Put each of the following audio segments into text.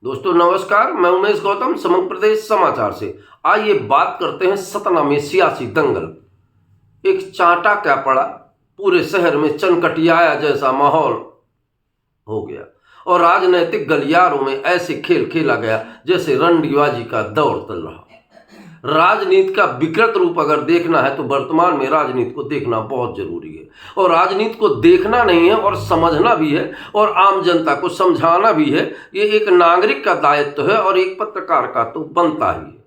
दोस्तों नमस्कार, मैं उमेश गौतम समग्र प्रदेश समाचार से। आइए बात करते हैं सतना में सियासी दंगल। एक चांटा क्या पड़ा, पूरे शहर में चनकटियाया जैसा माहौल हो गया और राजनीतिक गलियारों में ऐसे खेल खेला गया जैसे रणडीबाजी का दौर चल रहा। राजनीति का विकृत रूप अगर देखना है तो वर्तमान में राजनीति को देखना बहुत जरूरी है और राजनीति को देखना नहीं है और समझना भी है और आम जनता को समझाना भी है। ये एक नागरिक का दायित्व है और एक पत्रकार का तो बनता ही है।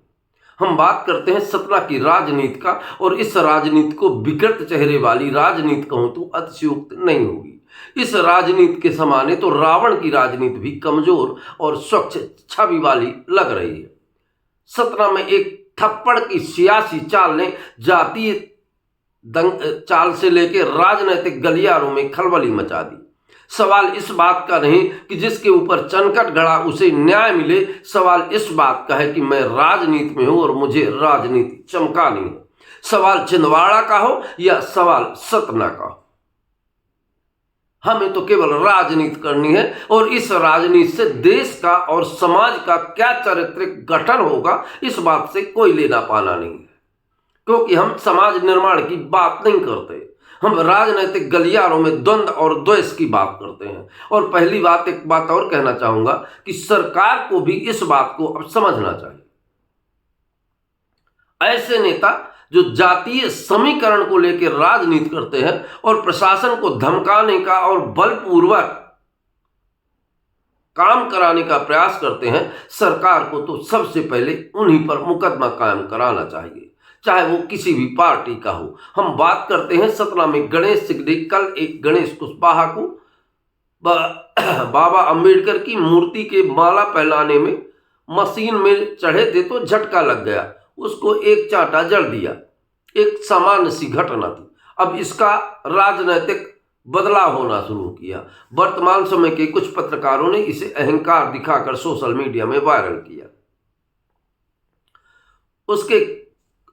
हम बात करते हैं सतना की राजनीति का और इस राजनीति को विकृत चेहरे वाली राजनीति कहूं तो अतिशयोक्ति नहीं होगी। इस राजनीति के समाने तो रावण की राजनीति भी कमजोर और स्वच्छ छवि वाली लग रही है। सतना में एक थप्पड़ की सियासी चाल ने जातीय चाल से लेकर राजनीतिक गलियारों में खलबली मचा दी। सवाल इस बात का नहीं कि जिसके ऊपर चनकट गड़ा उसे न्याय मिले, सवाल इस बात का है कि मैं राजनीति में हूं और मुझे राजनीति चमकानी है। सवाल छिंदवाड़ा का हो या सवाल सतना का हो, हमें तो केवल राजनीति करनी है और इस राजनीति से देश का और समाज का क्या चारित्रिक गठन होगा इस बात से कोई लेना पाना नहीं है, क्योंकि हम समाज निर्माण की बात नहीं करते, हम राजनीतिक गलियारों में द्वंद्व और द्वेष की बात करते हैं। और पहली बात, एक बात और कहना चाहूंगा कि सरकार को भी इस बात को अब समझना चाहिए। ऐसे नेता जो जातीय समीकरण को लेकर राजनीति करते हैं और प्रशासन को धमकाने का और बलपूर्वक काम कराने का प्रयास करते हैं, सरकार को तो सबसे पहले उन्हीं पर मुकदमा कायम कराना चाहिए, चाहे वो किसी भी पार्टी का हो। हम बात करते हैं सतना में गणेश सिगड़ी, कल एक गणेश कुशवाहा को बाबा अंबेडकर की मूर्ति के माला पहनाने में मशीन में चढ़े थे तो झटका लग गया, उसको एक चांटा जड़ दिया। एक सामान्य सी घटना थी। अब इसका राजनीतिक बदलाव होना शुरू किया। वर्तमान समय के कुछ पत्रकारों ने इसे अहंकार दिखाकर सोशल मीडिया में वायरल किया। उसके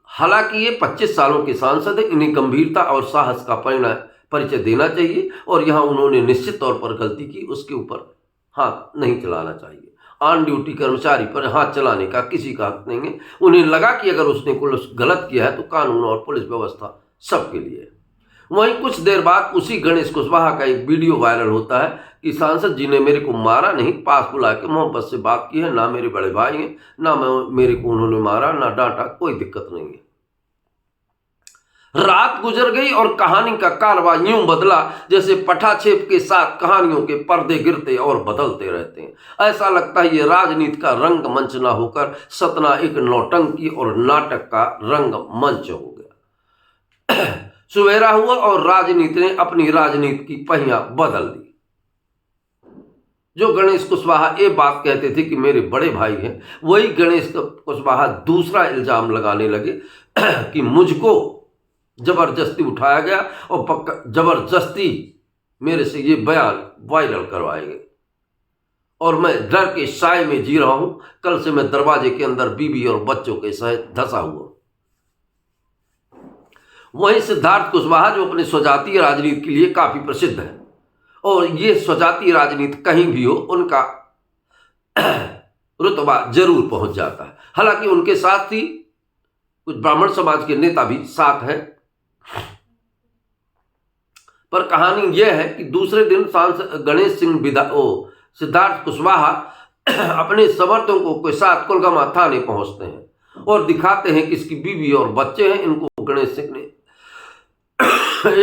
हालांकि ये 25 सालों के सांसद है, इन्हें गंभीरता और साहस का परिचय देना चाहिए और यहां उन्होंने निश्चित तौर पर गलती की, उसके ऊपर हाथ नहीं चलाना चाहिए। ऑन ड्यूटी कर्मचारी पर हाथ चलाने का किसी का हक नहीं है। उन्हें लगा कि अगर उसने कुछ गलत किया है तो कानून और पुलिस व्यवस्था सबके लिए है। वहीं कुछ देर बाद उसी गणेश कुशवाहा का एक वीडियो वायरल होता है कि सांसद जी ने मेरे को मारा नहीं, पास बुला के मोहब्बत से बात की है, ना मेरे बड़े भाई हैं, ना मेरे को उन्होंने मारा, ना डांटा, कोई दिक्कत नहीं है। रात गुजर गई और कहानी का कारवा यूं बदला जैसे पटाछेप के साथ कहानियों के पर्दे गिरते और बदलते रहते हैं। ऐसा लगता है ये राजनीति का रंगमंच ना होकर सतना एक नौटंकी और नाटक का रंगमंच हो गया। सवेरा हुआ और राजनीति ने अपनी राजनीति की पहियां बदल दी। जो गणेश कुशवाहा ये बात कहते थे कि मेरे बड़े भाई हैं, वही गणेश कुशवाहा दूसरा इल्जाम लगाने लगे कि मुझको जबरदस्ती उठाया गया और जबरदस्ती मेरे से ये बयान वायरल करवाए गए और मैं डर के साए में जी रहा हूं। कल से मैं दरवाजे के अंदर बीबी और बच्चों के सहित धंसा हुआ। वहीं सिद्धार्थ कुशवाहा जो अपने स्वजातीय राजनीति के लिए काफी प्रसिद्ध है और ये स्वजातीय राजनीति कहीं भी हो उनका रुतबा जरूर पहुंच जाता है। हालांकि उनके साथ ही कुछ ब्राह्मण समाज के नेता भी साथ हैं, पर कहानी यह है कि दूसरे दिन सांसद गणेश सिद्धार्थ कुशवाहा अपने समर्थकों के साथ कोलगामा थाने पहुंचते हैं और दिखाते हैं कि इसकी बीवी और बच्चे हैं। इनको गणेश सिंह ने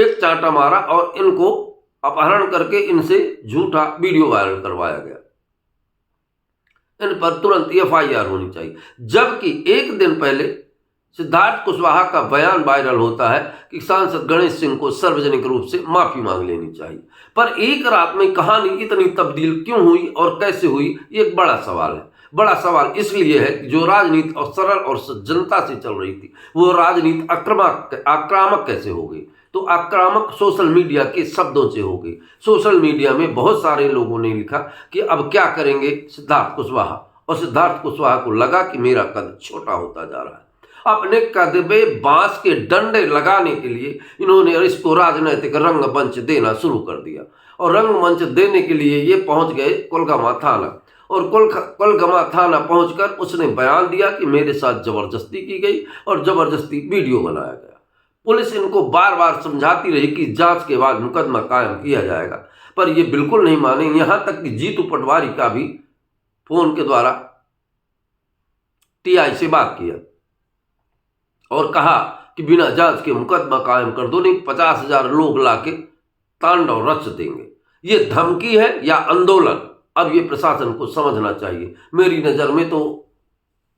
एक चांटा मारा और इनको अपहरण करके इनसे झूठा वीडियो वायरल करवाया गया। इन पर तुरंत FIR होनी चाहिए। जबकि एक दिन पहले सिद्धार्थ कुशवाहा का बयान वायरल होता है कि सांसद गणेश सिंह को सार्वजनिक रूप से माफी मांग लेनी चाहिए। पर एक रात में कहानी इतनी तब्दील क्यों हुई और कैसे हुई, ये एक बड़ा सवाल है। बड़ा सवाल इसलिए है कि जो राजनीति और सरल और जनता से चल रही थी वो राजनीति आक्रामक कैसे हो गई? तो आक्रामक सोशल मीडिया के शब्दों से हो गई। सोशल मीडिया में बहुत सारे लोगों ने लिखा कि अब क्या करेंगे सिद्धार्थ कुशवाहा, और सिद्धार्थ कुशवाहा को लगा कि मेरा कद छोटा होता जा रहा है। अपने कद में बांस के डंडे लगाने के लिए इन्होंने इसको राजनीतिक रंगमंच देना शुरू कर दिया और रंगमंच देने के लिए ये पहुंच गए कोलगामा थाना। और कोलगमा थाना पहुंचकर उसने बयान दिया कि मेरे साथ जबरदस्ती की गई और जबरदस्ती वीडियो बनाया गया। पुलिस इनको बार बार समझाती रही कि जांच के बाद मुकदमा कायम किया जाएगा, पर ये बिल्कुल नहीं माने। यहां तक कि जीतू पटवारी का भी फोन के द्वारा टीआई से बात किया और कहा कि बिना जांच के मुकदमा कायम कर दो, नहीं 50,000 लोग लाके तांडव रच देंगे। ये धमकी है या आंदोलन, अब ये प्रशासन को समझना चाहिए। मेरी नज़र में तो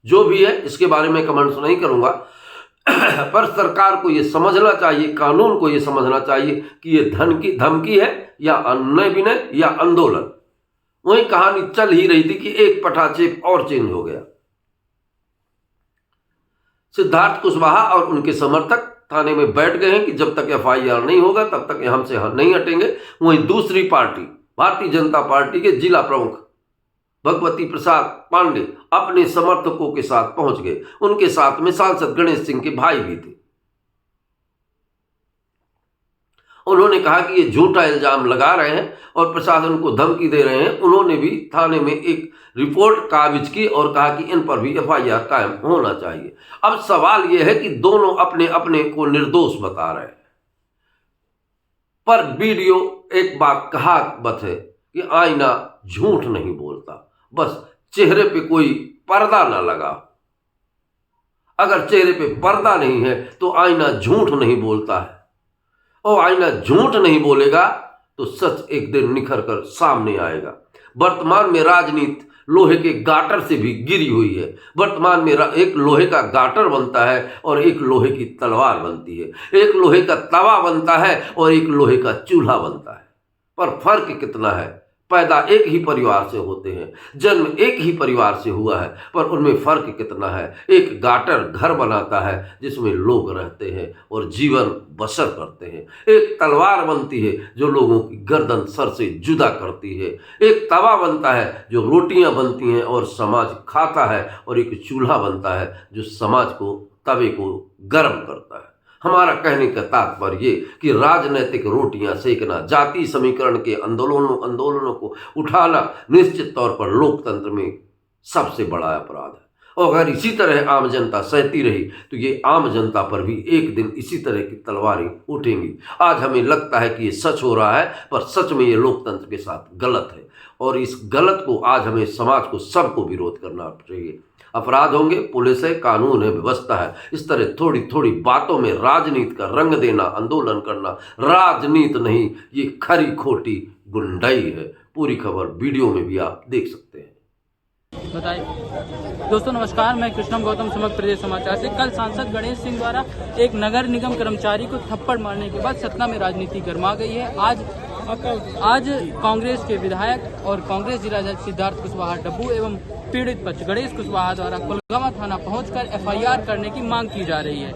जो भी है इसके बारे में कमेंट्स नहीं करूंगा, पर सरकार को ये समझना चाहिए, कानून को ये समझना चाहिए कि ये धमकी है या अन्य विनय या आंदोलन। वही कहानी चल ही रही थी कि एक पटाचेप और चेंज हो गया। सिद्धार्थ कुशवाहा और उनके समर्थक थाने में बैठ गए हैं कि जब तक एफआईआर नहीं होगा तब तक हमसे नहीं हटेंगे। वहीं दूसरी पार्टी भारतीय जनता पार्टी के जिला प्रमुख भगवती प्रसाद पांडे अपने समर्थकों के साथ पहुंच गए। उनके साथ में सांसद गणेश सिंह के भाई भी थे। उन्होंने कहा कि ये झूठा इल्जाम लगा रहे हैं और प्रशासन को धमकी दे रहे हैं। उन्होंने भी थाने में एक रिपोर्ट काबिज की और कहा कि इन पर भी एफआईआर कायम होना चाहिए। अब सवाल यह है कि दोनों अपने अपने को निर्दोष बता रहे हैं, पर वीडियो एक बात कहावत है कि आईना झूठ नहीं बोलता, बस चेहरे पे कोई पर्दा ना लगा। अगर चेहरे पे पर्दा नहीं है तो आईना झूठ नहीं बोलता है, और आईना झूठ नहीं बोलेगा तो सच एक दिन निखर कर सामने आएगा। वर्तमान में राजनीति लोहे के गाटर से भी गिरी हुई है। वर्तमान में एक लोहे का गाटर बनता है और एक लोहे की तलवार बनती है, एक लोहे का तवा बनता है और एक लोहे का चूल्हा बनता है। पर फर्क कितना है? पैदा एक ही परिवार से होते हैं, जन्म एक ही परिवार से हुआ है, पर उनमें फर्क कितना है। एक गाटर घर बनाता है जिसमें लोग रहते हैं और जीवन बसर करते हैं। एक तलवार बनती है जो लोगों की गर्दन सर से जुदा करती है। एक तवा बनता है जो रोटियां बनती हैं और समाज खाता है, और एक चूल्हा बनता है जो समाज को, तवे को गर्म करता है। हमारा कहने का तात्पर्य ये कि राजनैतिक रोटियां सेकना, जाति समीकरण के आंदोलनों को उठाना निश्चित तौर पर लोकतंत्र में सबसे बड़ा अपराध है। और अगर इसी तरह आम जनता सहती रही तो ये आम जनता पर भी एक दिन इसी तरह की तलवारें उठेंगी। आज हमें लगता है कि ये सच हो रहा है, पर सच में ये लोकतंत्र के साथ गलत है, और इस गलत को आज हमें समाज को सबको विरोध करना चाहिए। अपराध होंगे, पुलिस है, कानून है, व्यवस्था है। इस तरह थोड़ी थोड़ी बातों में राजनीति का रंग देना, आंदोलन करना राजनीति नहीं, ये खरी खोटी गुंडाई है। पूरी खबर वीडियो में भी आप देख सकते हैं। बताइए दोस्तों, नमस्कार, मैं कृष्णम गौतम, समग्र प्रदेश समाचार से। कल सांसद गणेश सिंह द्वारा एक नगर निगम कर्मचारी को थप्पड़ मारने के बाद सतना में राजनीति गर्मा गई है। आज कांग्रेस के विधायक और कांग्रेस जिला अध्यक्ष सिद्धार्थ कुशवाहा डब्बू एवं पीड़ित पक्ष गणेश कुशवाहा द्वारा कोलगमा थाना पहुंचकर एफआईआर करने की मांग की जा रही है।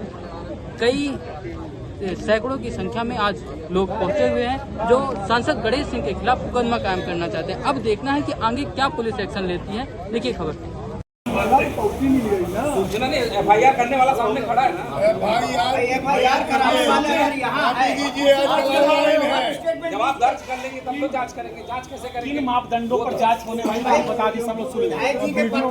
कई सैकड़ों की संख्या में आज लोग पहुंचे हुए हैं जो सांसद गणेश सिंह के खिलाफ मुकदमा कायम करना चाहते हैं। अब देखना है कि आगे क्या पुलिस एक्शन लेती है। देखिए खबर। सूचना नहीं, एफआईआर करने वाला सामने खड़ा है ना। एफआईआर कराने वाले यहाँ है। जवाब दर्ज कर लेंगे तब तो जांच करेंगे। जांच कैसे करेंगे? किन मापदंडों पर जांच होने वाली है बता दी, सब लोग सुन लें। किन मापदंडों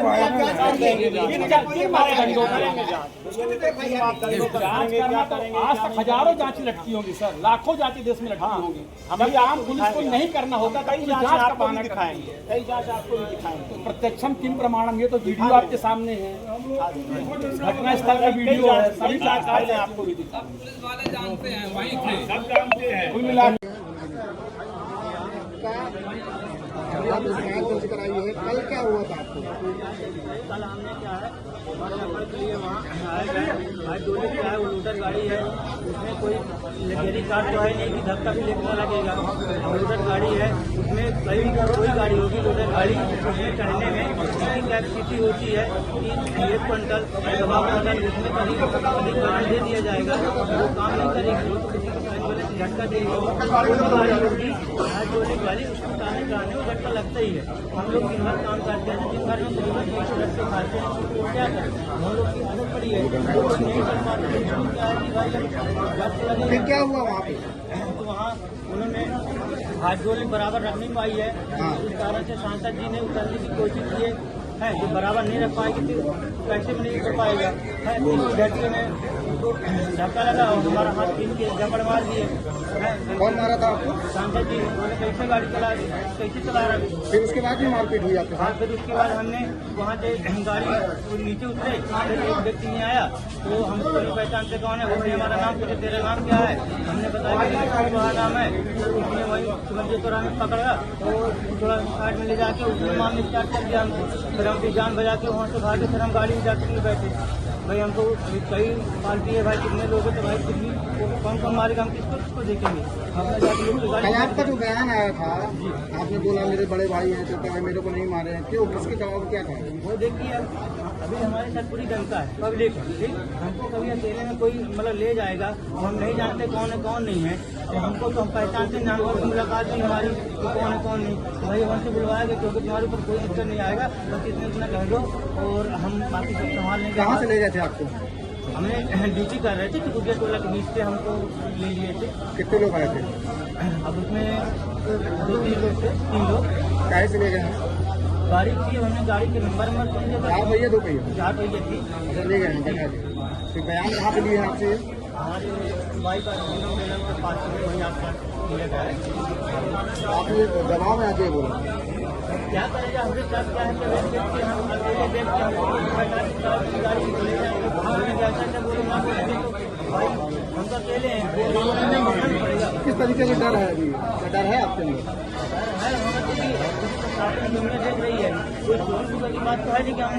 पर जांच करना, तो आज तक हजारों जांच लटकी होंगी सर, लाखों जांच देश में लटकी होंगी। जब आम पुलिस को नहीं करना होता कई जांच का पाना दिखाएंगे, कई जांच आपको भी दिखाएंगे। प्रत्यक्षम किम प्रमाणम, ये तो वीडियो आपके सामने है, घटना स्थल का वीडियो है, सभी जांच आपको भी दिखाएंगे। पुलिस वाले जानते हैं, वहीं थे, सब जानते हैं। कुल मिला कल क्या हुआ था आपको? कल हमने क्या है वहाँ आज डोले क्या है, वो लोडर गाड़ी है, उसमें कोई लग्जरी कार तो है नहीं कि धक्का भी लेना लगेगा। लोडर गाड़ी है, उसमें कोई गाड़ी होगी लोडर गाड़ी, उसमें चढ़ने में उसकी कैपेसिटी होती है कि 1 क्विंटल दवा क्विंटल, उसमें करीब गाड़ी दे दिया जाएगा। वो काम नहीं करेगी, वो तो किसी को झटका देगी। गाड़ी होगी आज डोले गाड़ी, उसको उतारने वो झटका लगता ही है। हम लोग दिन भर काम करते हैं, दिन भर में झटके खाते हैं, तो क्या करें? हम लोग की आदत पड़ी है, नहीं कर पाते। क्या है कि भाई फिर क्या हुआ वहाँ पे? तो वहाँ उन्होंने हाथ जोड़ने बराबर रख नहीं पाई है। इस कारण से सांसद जी ने उतरने की कोशिश की है, जो बराबर नहीं रख पाएगी तो कैसे भी नहीं कर पाएगा है। इस झटके में उनको धक्का लगा और हमारा हाथ पीन के झपड़ मार दिए। कौन मारा था आपको? सांसद जी उन्होंने कैसे गाड़ी कैसे चला रहा। फिर उसके बाद भी मारपीट हुई आपके साथ? फिर उसके बाद हमने वहाँ से गाड़ी नीचे उतरे, फिर एक व्यक्ति नहीं आया तो हम उसकी पहचान से कौन है, उसने हमारा नाम पूछा तेरा नाम क्या है, हमने बताया कि वहाँ नाम है। उसने वही समझे तो हमें पकड़ा तो थोड़ा साइड में ले जाके उसने मामले स्टार्ट कर दिया हमको। फिर हम जान बजा के वहाँ से भागे, फिर हम गाड़ी में जाकर बैठे। भाई हमको कई पार्टी है, भाई कितने लोग हैं तो भाई कितनी कौन कौन मारेगा, हम किसको देखेंगे। हमने जाके कल आपका जो बयान आया था, आपने बोला मेरे बड़े भाई हैं तो क्या मेरे को नहीं मारे हैं, क्यों, किसके जवाब क्या था? वो देखिए अभी हमारे साथ पूरी जनता है, पब्लिक है, ठीक। हमको कभी अकेले में कोई मतलब ले जाएगा, हम नहीं जानते कौन है कौन नहीं है, तो हमको तो हम पहचानते जानवर की मुलाकात नहीं हमारी तो कौन है कौन नहीं, तो भाई हमसे बुलवाया गया क्योंकि तुम्हारे ऊपर कोई दिक्कत नहीं आएगा, बस इतने इतना कह दो और हम बाकी सब संभाल लेंगे। कहाँ से ले गए थे आपको? हमने ड्यूटी कर रहे थे तो गुजर टोला के बीच से हमको ले लिए थे। कितने लोग आए थे? अब उसमें 2-3 लोग थे, 3 लोग। कैसे से ले गए हैं? गाड़ी थी, हमने गाड़ी के नंबर 4 पहिए 2 पहिए? 4 पहिए थी। अच्छा, ले गए हैं, बैठा के। फिर बयान कहाँ पे लिए हैं आपसे? हमारे भाई का पास वहीं आसपास मिल गया है। आपने जवाब में आके बोला क्या करेगा, हमने सब क्या है कि हम अकेले देख के हमको गाड़ी ले जाएंगे, जैसा बोलूँगा भाई हम तो अकेले हैं। किस तरीके से डर है अभी? क्या डर है आपके अंदर? दुनिया देख रही है, कोई चोरी की बात तो है नहीं कि हम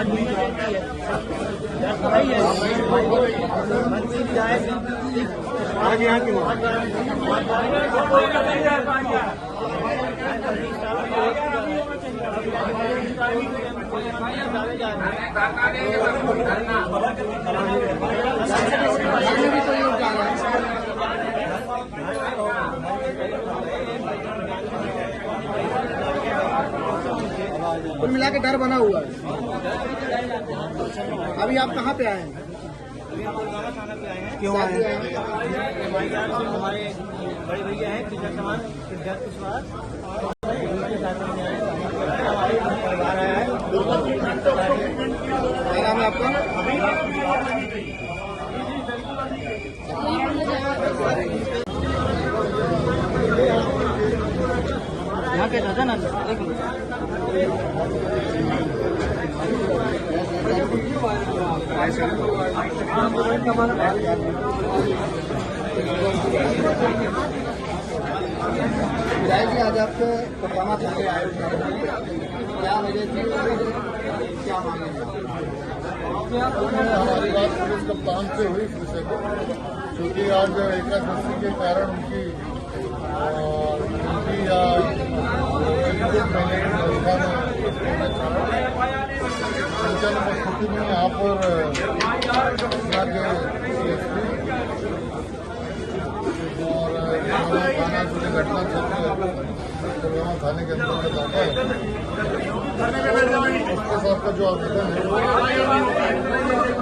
दुनिया देख रही है, डर तो है ही आज यहाँ की कुल मिला के डर बना हुआ है। अभी आप कहाँ पे आए हैं? क्यों आए हैं? हमारे बड़े भैया हैं किसान समाज सिद्धार्थ कुशवाहा परिवार आया है। क्या नाम है आपका? यहाँ के दादा ना एक जाएगी आज आपको पटवाना थाने आए क्या वजह थी, क्या मांगे? हमारी बात पुलिस कप्तान से हुई इस विषय को, क्योंकि आज एकादशी के कारण उनकी या संचलन स्थिति में यहाँ पर और थाना जो घटना क्षेत्र थाने के अंतर्गत आता है उसके साथ का जो आवेदन है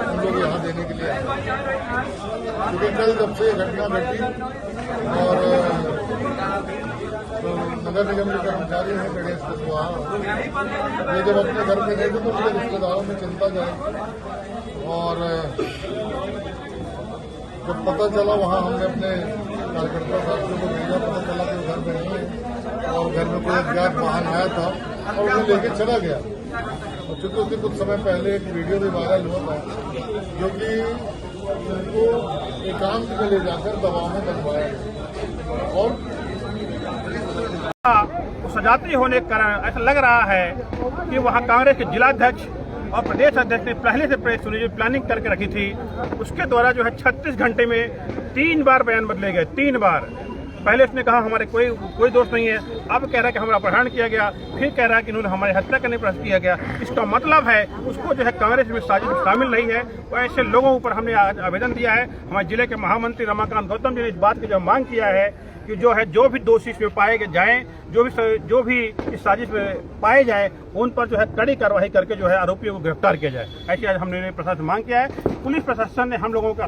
हम लोग यहाँ देने के लिए आए, क्योंकि कल जब से घटना घटी और तो नगर निगम के कर्मचारी हैं गणेश कुशवाहा, ये जब अपने घर में गए थे तो उनके रिश्तेदारों में चिंता जाए और जब पता चला वहाँ हमने अपने कार्यकर्ता साथियों को भेजा, पता चला कि घर में नहीं है और घर में कोई अज्ञात वाहन आया था और उन्हें लेके चला गया। और चूंकि उसके कुछ समय पहले एक वीडियो भी वायरल हुआ था जो कि उनको एकांत में ले जाकर दबाव में डलवाया और सजाती होने के कारण ऐसा लग रहा है कि वहाँ कांग्रेस के जिलाध्यक्ष और प्रदेश अध्यक्ष ने पहले से प्लानिंग करके रखी थी। उसके द्वारा जो है 36 घंटे में 3 बार बयान बदले गए, 3 बार। पहले उसने कहा हमारे कोई दोष नहीं है, अब कह रहा है कि हमारा अपहरण किया गया, फिर कह रहा है कि उन्होंने हमारी हत्या करने पर प्रयास किया गया। इसका मतलब है उसको जो है कांग्रेस में साजिश में शामिल नहीं है। वो ऐसे लोगों ऊपर हमने आवेदन दिया है। हमारे जिले के महामंत्री रमाकांत गौतम जी ने इस बात की जो मांग किया है कि जो भी दोषी इसमें पाए जाएं, जो भी इस साजिश में पाए जाए, उन पर जो है कड़ी कार्रवाई करके जो है आरोपियों को गिरफ्तार किया जाए। ऐसी आज हमने प्रशासन से मांग किया है। पुलिस प्रशासन ने हम लोगों को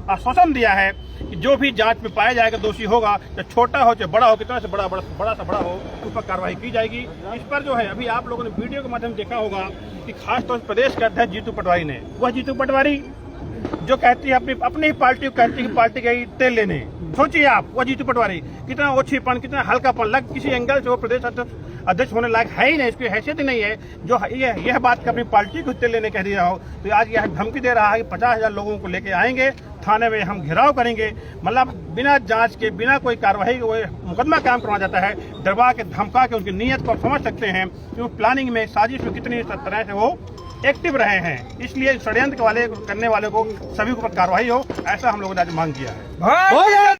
आश्वासन दिया है कि जो भी जांच में पाया जाएगा दोषी होगा, चाहे छोटा हो चाहे बड़ा हो, कितना से बड़ा से बड़ा हो, उस पर कार्रवाई की जाएगी। इस पर जो है अभी आप लोगों ने वीडियो के माध्यम से देखा होगा कि खासतौर से प्रदेश के अध्यक्ष जीतू पटवारी ने, वह जीतू पटवारी जो कहती है अपनी ही पार्टी को कहती है कि पार्टी गई तेल लेने। सोचिए आप, वो जीतू पटवारी कितना ओछीपन, कितना हल्कापन, लग किसी एंगल से वो प्रदेश अध्यक्ष होने लायक है ही नहीं, इसकी हैसियत ही नहीं है जो यह बात कि अपनी पार्टी को तेल लेने कह दिया हो। तो आज यह धमकी दे रहा है कि 50,000 लोगों को लेके आएंगे थाने में, हम घेराव करेंगे। मतलब बिना जांच के, बिना कोई कार्रवाई के मुकदमा काम करवाया जाता है, डरवा के, धमका के। उनकी नीयत को आप समझ सकते हैं कि वो प्लानिंग में, साजिश में कितनी तरह से वो एक्टिव रहे हैं। इसलिए षड्यंत्र करने वाले को सभी के ऊपर कार्रवाई हो, ऐसा हम लोगों ने आज मांग किया है।